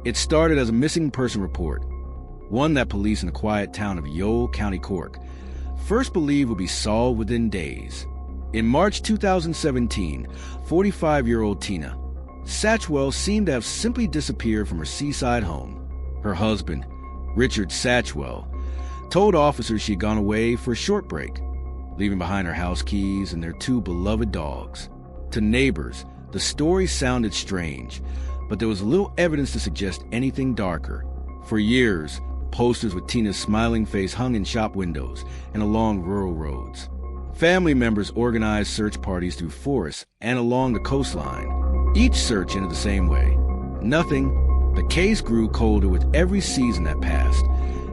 It started as a missing person report, one that police in the quiet town of Yole, County Cork, first believed would be solved within days. In March 2017, 45-year-old Tina Satchwell seemed to have simply disappeared from her seaside home. Her husband, Richard Satchwell, told officers she'd gone away for a short break, leaving behind her house keys and their two beloved dogs. To neighbors, the story sounded strange, but there was little evidence to suggest anything darker. For years, posters with Tina's smiling face hung in shop windows and along rural roads. Family members organized search parties through forests and along the coastline. Each search ended the same way. Nothing. The case grew colder with every season that passed,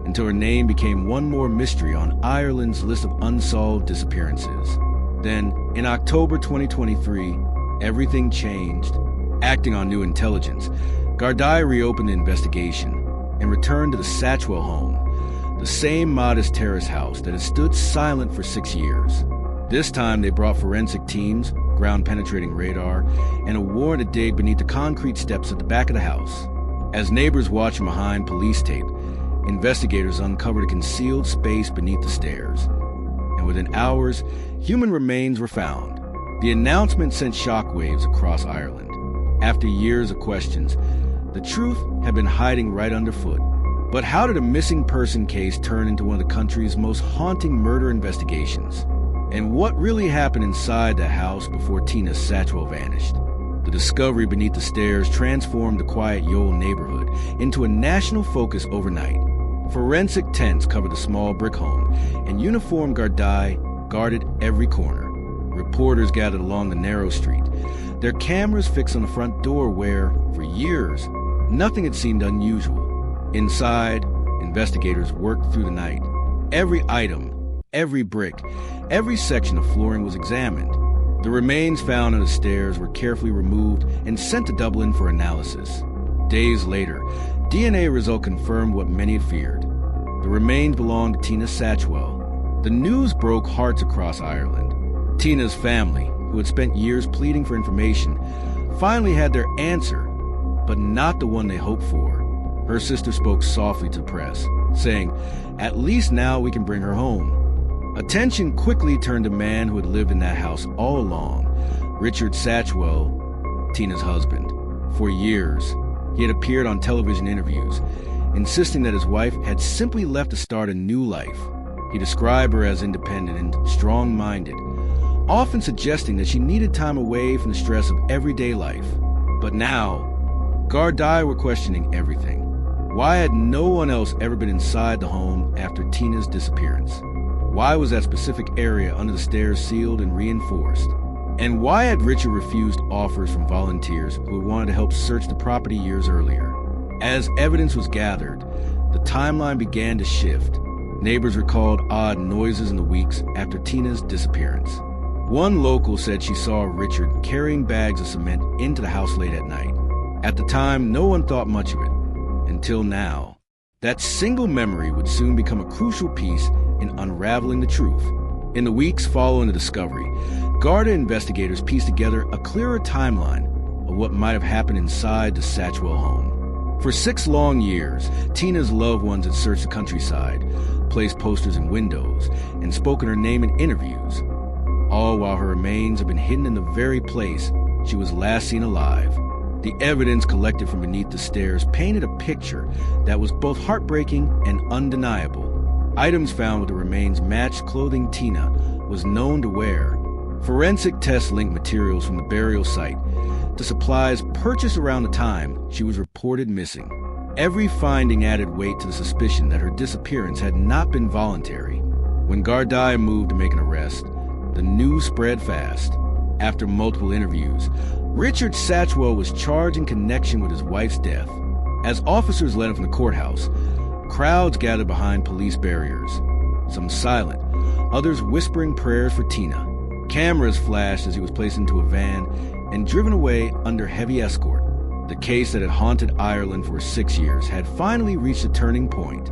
until her name became one more mystery on Ireland's list of unsolved disappearances. Then, in October 2023, everything changed. Acting on new intelligence, Gardaí reopened the investigation and returned to the Satchwell home, the same modest terrace house that had stood silent for 6 years. This time they brought forensic teams, ground-penetrating radar, and a warrant to dig beneath the concrete steps at the back of the house. As neighbors watched from behind police tape, investigators uncovered a concealed space beneath the stairs. And within hours, human remains were found. The announcement sent shockwaves across Ireland. After years of questions, the truth had been hiding right underfoot. But how did a missing person case turn into one of the country's most haunting murder investigations? And what really happened inside the house before Tina Satchwell vanished? The discovery beneath the stairs transformed the quiet Yole neighborhood into a national focus overnight. Forensic tents covered the small brick home, and uniformed Gardaí guarded every corner. Reporters gathered along the narrow street, their cameras fixed on the front door where, for years, nothing had seemed unusual. Inside, investigators worked through the night. Every item, every brick, every section of flooring was examined. The remains found on the stairs were carefully removed and sent to Dublin for analysis. Days later, DNA result confirmed what many had feared. The remains belonged to Tina Satchwell. The news broke hearts across Ireland. Tina's family, who had spent years pleading for information, finally had their answer, but not the one they hoped for. Her sister spoke softly to the press, saying, "At least now we can bring her home." Attention quickly turned to a man who had lived in that house all along, Richard Satchwell, Tina's husband. For years, he had appeared on television interviews, insisting that his wife had simply left to start a new life. He described her as independent and strong-minded, often suggesting that she needed time away from the stress of everyday life. But now, Gardaí were questioning everything. Why had no one else ever been inside the home after Tina's disappearance? Why was that specific area under the stairs sealed and reinforced? And why had Richard refused offers from volunteers who had wanted to help search the property years earlier? As evidence was gathered, the timeline began to shift. Neighbors recalled odd noises in the weeks after Tina's disappearance. One local said she saw Richard carrying bags of cement into the house late at night. At the time, no one thought much of it, until now. That single memory would soon become a crucial piece in unraveling the truth. In the weeks following the discovery, Garda investigators pieced together a clearer timeline of what might have happened inside the Satchwell home. For 6 long years, Tina's loved ones had searched the countryside, placed posters in windows, and spoken her name in interviews, all while her remains had been hidden in the very place she was last seen alive. The evidence collected from beneath the stairs painted a picture that was both heartbreaking and undeniable. Items found with the remains matched clothing Tina was known to wear. Forensic tests linked materials from the burial site to supplies purchased around the time she was reported missing. Every finding added weight to the suspicion that her disappearance had not been voluntary. When Gardaí moved to make an arrest, the news spread fast. After multiple interviews, Richard Satchwell was charged in connection with his wife's death. As officers led him from the courthouse, crowds gathered behind police barriers, some silent, others whispering prayers for Tina. Cameras flashed as he was placed into a van and driven away under heavy escort. The case that had haunted Ireland for 6 years had finally reached a turning point.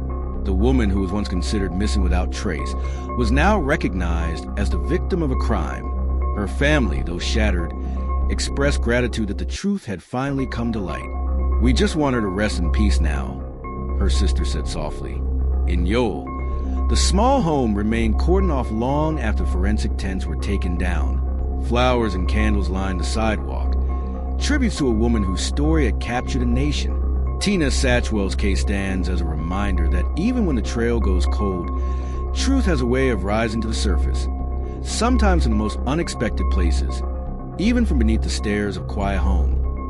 The woman who was once considered missing without trace was now recognized as the victim of a crime. Her family, though shattered, expressed gratitude that the truth had finally come to light. "We just want her to rest in peace now," her sister said softly. In Yole, the small home remained cordoned off long after forensic tents were taken down. Flowers and candles lined the sidewalk, tributes to a woman whose story had captured a nation. Tina Satchwell's case stands as a reminder that even when the trail goes cold, truth has a way of rising to the surface, sometimes in the most unexpected places, even from beneath the stairs of quiet homes.